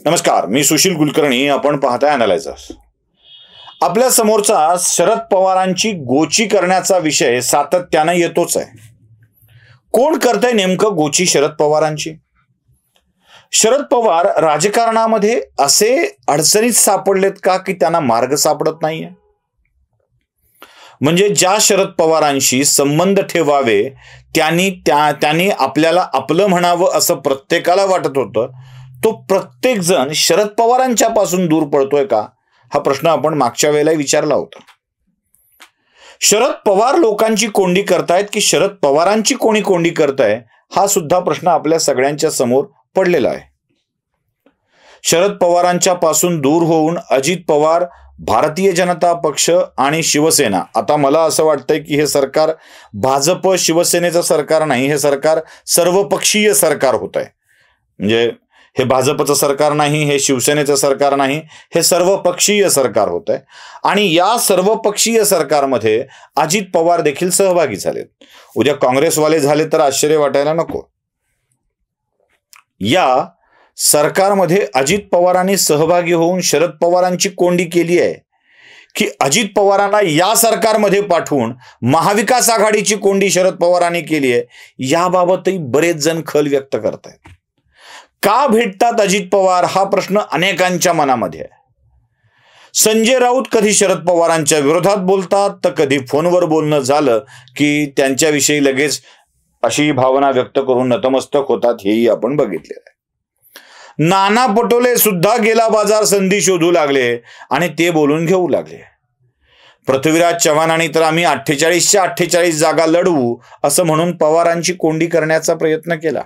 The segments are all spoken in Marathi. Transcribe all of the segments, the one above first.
नमस्कार, मी सुशील कुलकर्णी. आपण पाहताय अॅनालायझर्स. आपल्या समोरचा शरद पवारांची गोची करण्याचा विषय सातत्यानं येतोच आहे. कोण करतंय नेमकं गोची शरद पवारांची? शरद पवार राजकारणामध्ये असे अडचणीत सापडलेत का की त्यांना मार्ग सापडत नाहीये? म्हणजे ज्या शरद पवारांशी संबंध ठेवावे त्यांनी आपल्याला आपलं म्हणावं असं प्रत्येकाला वाटत होतं, तो प्रत्येक जण शरद पवारांच्या पासून दूर पळतोय का, हा प्रश्न आपण मागच्या वेळेला विचारला होता. शरद पवार लोकांची कोंडी करतायत की शरद पवारांची कोणी कोंडी करताय, हा सुद्धा प्रश्न आपल्या सगळ्यांच्या समोर पडलेला आहे. शरद पवारांच्या पासून दूर होऊन अजित पवार, भारतीय जनता पक्ष आणि शिवसेना, आता मला असं वाटतंय की हे सरकार भाजप शिवसेनेचं सरकार नाही, हे सरकार सर्वपक्षीय सरकार होत आहे. म्हणजे हे भाजपचं सरकार नाही, हे शिवसेनेचं सरकार नाही, हे सर्वपक्षीय सरकार होत आहे. आणि या सर्वपक्षीय सरकारमध्ये अजित पवार देखील सहभागी झालेत. उद्या काँग्रेसवाले झाले तर आश्चर्य वाटायला नको. या सरकारमध्ये अजित पवारांनी सहभागी होऊन शरद पवारांची कोंडी केली आहे की अजित पवारांना या सरकारमध्ये पाठवून महाविकास आघाडीची कोंडी शरद पवारांनी केली आहे, याबाबतही बरेच जण खल व्यक्त करत आहेत. का भेटतात अजित पवार, हा प्रश्न अनेकांच्या मनामध्ये आहे. संजय राऊत कधी शरद पवारांच्या विरोधात बोलतात तर कधी फोनवर बोलणं झालं की त्यांच्याविषयी लगेच अशी भावना व्यक्त करून नतमस्तक होतात, हेही आपण बघितलेलं आहे. नाना पटोले सुद्धा गेला बाजार संधी शोधू लागले आणि ते बोलून घेऊ लागले. पृथ्वीराज चव्हाणांनी तर आम्ही 48च्या 48 जागा लढवू असं म्हणून पवारांची कोंडी करण्याचा प्रयत्न केला.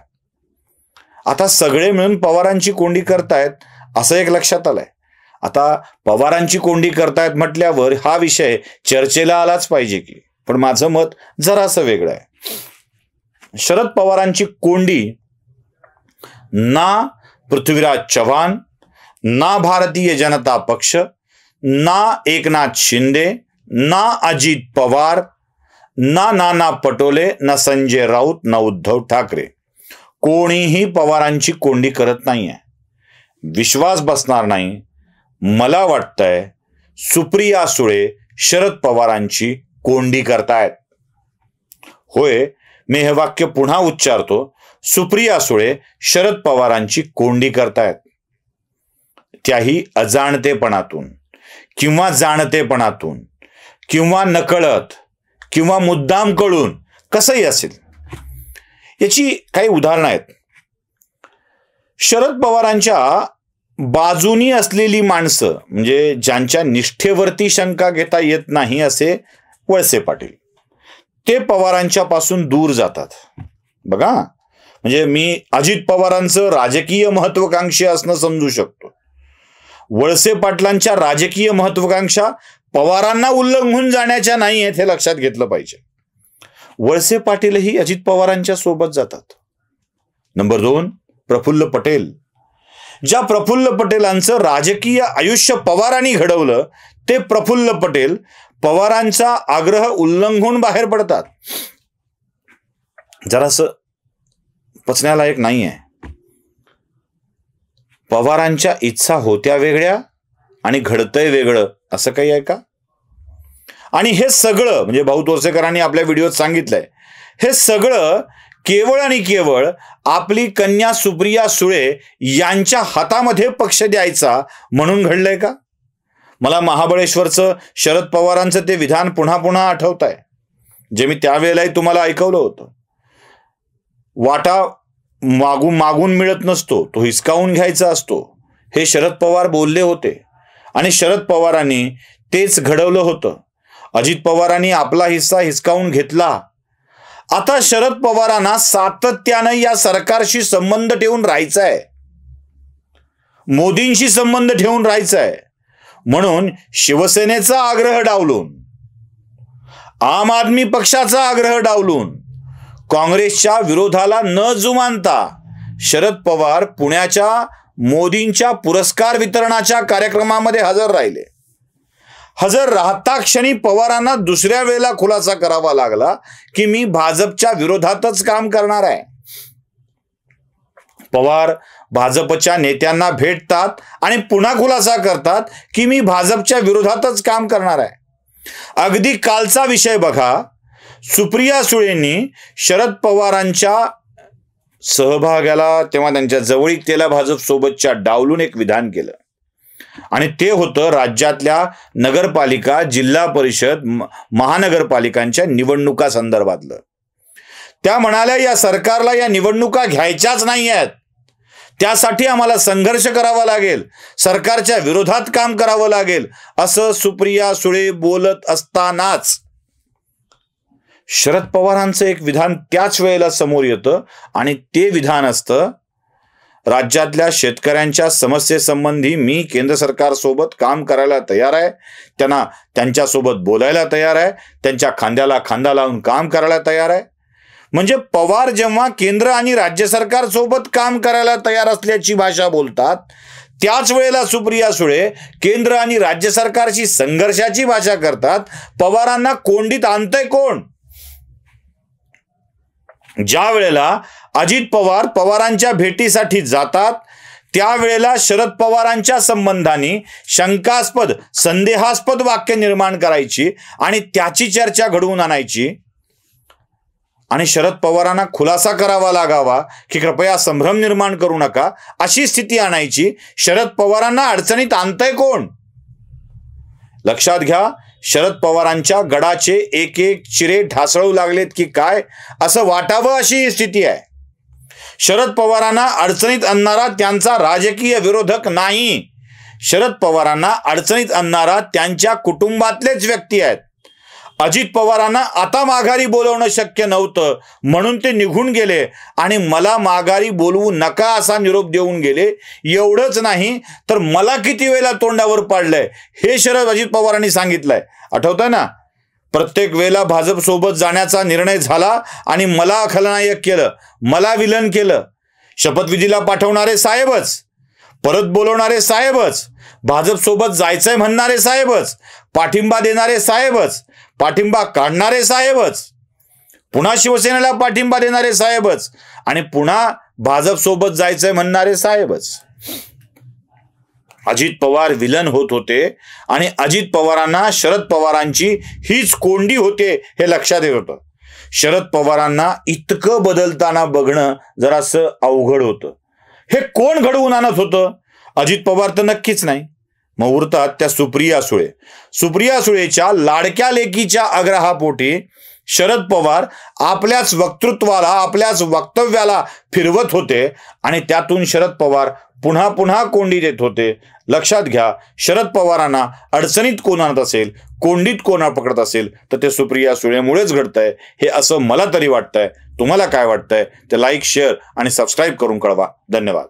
आता सगळे मिळून पवारांची कोंडी करतायत असं एक लक्षात आलंय. आता पवारांची कोंडी करतायत म्हटल्यावर हा विषय चर्चेला आलाच पाहिजे की, पण माझं मत जरासं वेगळं आहे. शरद पवारांची कोंडी ना पृथ्वीराज चव्हाण, ना भारतीय जनता पक्ष, ना एकनाथ शिंदे, ना अजित पवार, ना नाना पटोले, ना संजय राऊत, ना उद्धव ठाकरे, कोणीही पवारांची कोंडी करत नाहीये. विश्वास बसणार नाही. मला वाटतंय सुप्रिया सुळे शरद पवारांची कोंडी करतायत. होय, मी हे वाक्य पुन्हा उच्चारतो. सुप्रिया सुळे शरद पवारांची कोंडी करतायत. त्याही अजाणतेपणातून किंवा जाणतेपणातून किंवा नकळत किंवा मुद्दाम कळून, कसंही असेल. याची काही उदाहरणं आहेत. शरद पवारांच्या बाजूनी असलेली माणसं, म्हणजे ज्यांच्या निष्ठेवरती शंका घेता येत नाही, असे वळसे पाटील, ते पवारांच्या पासून दूर जातात. बघा, म्हणजे मी अजित पवारांचं राजकीय महत्वाकांक्षी असणं समजू शकतो. वळसे पाटलांच्या राजकीय महत्वाकांक्षा पवारांना उल्लंघून जाण्याच्या नाही आहेत, हे लक्षात घेतलं पाहिजे. वळसे पाटीलही अजित पवारांच्या सोबत जातात. नंबर 2, प्रफुल्ल पटेल. ज्या प्रफुल्ल पटेलांचं राजकीय आयुष्य पवारांनी घडवलं, ते प्रफुल्ल पटेल पवारांचा आग्रह उल्लंघून बाहेर पडतात. जरासं पचण्यालायक नाही आहे. पवारांच्या इच्छा होत्या वेगळ्या आणि घडतंय वेगळं, असं काही आहे का? आणि हे सगळं, म्हणजे भाऊ तोरसेकरांनी आपल्या व्हिडिओत सांगितलंय, हे सगळं केवळ आणि केवळ आपली कन्या सुप्रिया सुळे यांच्या हातामध्ये पक्ष द्यायचा म्हणून घडलंय का? मला महाबळेश्वरचं शरद पवारांचं ते विधान पुन्हा पुन्हा आठवत आहे, जे मी त्यावेळेलाही तुम्हाला ऐकवलं होतं. वाटा मागून मिळत नसतो, तो हिसकावून घ्यायचा असतो, हे शरद पवार बोलले होते आणि शरद पवारांनी तेच घडवलं होतं. अजित पवारांनी आपला हिस्सा हिसकावून घेतला. आता शरद पवारांना सातत्यानं या सरकारशी संबंध ठेवून राहायचा आहे, मोदींशी संबंध ठेवून राहायचा आहे. म्हणून शिवसेनेचा आग्रह डावलून, आम आदमी पक्षाचा आग्रह डावलून, काँग्रेसच्या विरोधाला न जुमानता शरद पवार पुण्याच्या मोदींच्या पुरस्कार वितरणाच्या कार्यक्रमामध्ये हजर राहिले. हजर राहता क्षणी पवारांना दुसऱ्या वेळेला खुलासा करावा लागला की मी भाजपच्या विरोधातच काम करणार आहे. पवार भाजपच्या नेत्यांना भेटतात आणि पुन्हा खुलासा करतात की मी भाजपच्या विरोधातच काम करणार आहे. अगदी कालचा विषय बघा. सुप्रिया सुळेंनी शरद पवारांच्या सहभागाला तेव्हा त्यांच्या जवळीकतेला भाजप सोबतच्या डावलून एक विधान केलं आणि ते होतं राज्यातल्या नगरपालिका, जिल्हा परिषद, महानगरपालिकांच्या निवडणुका संदर्भातलं. त्या म्हणाल्या या सरकारला या निवडणुका घ्यायच्याच नाही आहेत, त्यासाठी आम्हाला संघर्ष करावा लागेल, सरकारच्या विरोधात काम करावं लागेल, असं सुप्रिया सुळे बोलत असतानाच शरद पवारांचं एक विधान त्याच वेळेला समोर येतं आणि ते विधान असतं राज्यातल्या शेतकऱ्यांच्या समस्येसंबंधी मी केंद्र सरकारसोबत काम करायला तयार आहे, त्यांच्यासोबत बोलायला तयार आहे, त्यांच्या खांद्याला खांदा लावून काम करायला तयार आहे. म्हणजे पवार जेव्हा केंद्र आणि राज्य सरकार सोबत काम करायला तयार असल्याची भाषा बोलतात, त्याच वेळेला सुप्रिया सुळे केंद्र आणि राज्य सरकारशी संघर्षाची भाषा करतात. पवारांना कोंडीत आणतंय कोण? ज्या वेळेला अजित पवार पवारांच्या भेटीसाठी जातात त्यावेळेला शरद पवारांच्या संबंधाने शंकास्पद, संदेहास्पद वाक्य निर्माण करायची आणि त्याची चर्चा घडवून आणायची आणि शरद पवारांना खुलासा करावा लागावा की कृपया संभ्रम निर्माण करू नका, अशी स्थिती आणायची. शरद पवारांना अडचणीत आणतंय कोण? लक्षात घ्या, शरद पवारांच्या गडाचे एक एक चिरे ढासळू लागलेत की काय असं वाटावं अशी ही स्थिती आहे. शरद पवारांना अडचणीत आणणारा त्यांचा राजकीय विरोधक नाही, शरद पवारांना अडचणीत आणणारा त्यांच्या कुटुंबातलेच व्यक्ती आहेत. अजित पवारांना आता माघारी बोलवणं शक्य नव्हतं म्हणून ते निघून गेले आणि मला माघारी बोलवू नका असा निरोप देऊन गेले. एवढंच नाही तर मला किती वेळेला तोंडावर पाडलंय हे शरद अजित पवारांनी सांगितलंय. आठवतंय ना, प्रत्येक वेळेला भाजप सोबत जाण्याचा निर्णय झाला आणि मला खलनायक केलं, मला विलन केलं. शपथविधीला पाठवणारे साहेबच, परत बोलवणारे साहेबच, भाजप सोबत जायचंय म्हणणारे साहेबच, पाठिंबा देणारे साहेबच, पाठिंबा काढणारे साहेबच, पुन्हा शिवसेनेला पाठिंबा देणारे साहेबच आणि पुन्हा भाजप सोबत जायचंय म्हणणारे साहेबच. अजित पवार विलन होत होते आणि अजित पवारांना शरद पवारांची हीच कोंडी होते हे लक्षात येत होतं. शरद पवारांना इतकं बदलताना बघणं जरासं अवघड होतं. हे कोण घडवून आणत होतं? अजित पवार तर नक्कीच नाही. मग उरतात त्या सुप्रिया सुळे. सुप्रिया सुळेच्या लाडक्या लेकीच्या आग्रहापोटी शरद पवार आपल्याच वक्तृत्वाला, आपल्याच वक्तव्याला फिरवत होते आणि त्यातून शरद पवार पुन्हा पुन्हा कोंडी देत होते. लक्षात घ्या, शरद पवारांना अडचणीत कोण आणत असेल, कोंडीत कोण पकडत असेल तर ते सुप्रिया सुळेमुळेच घडतंय हे असं मला तरी वाटतंय. तुम्हाला काय वाटतंय ते लाईक, शेअर आणि सबस्क्राईब करून कळवा. धन्यवाद.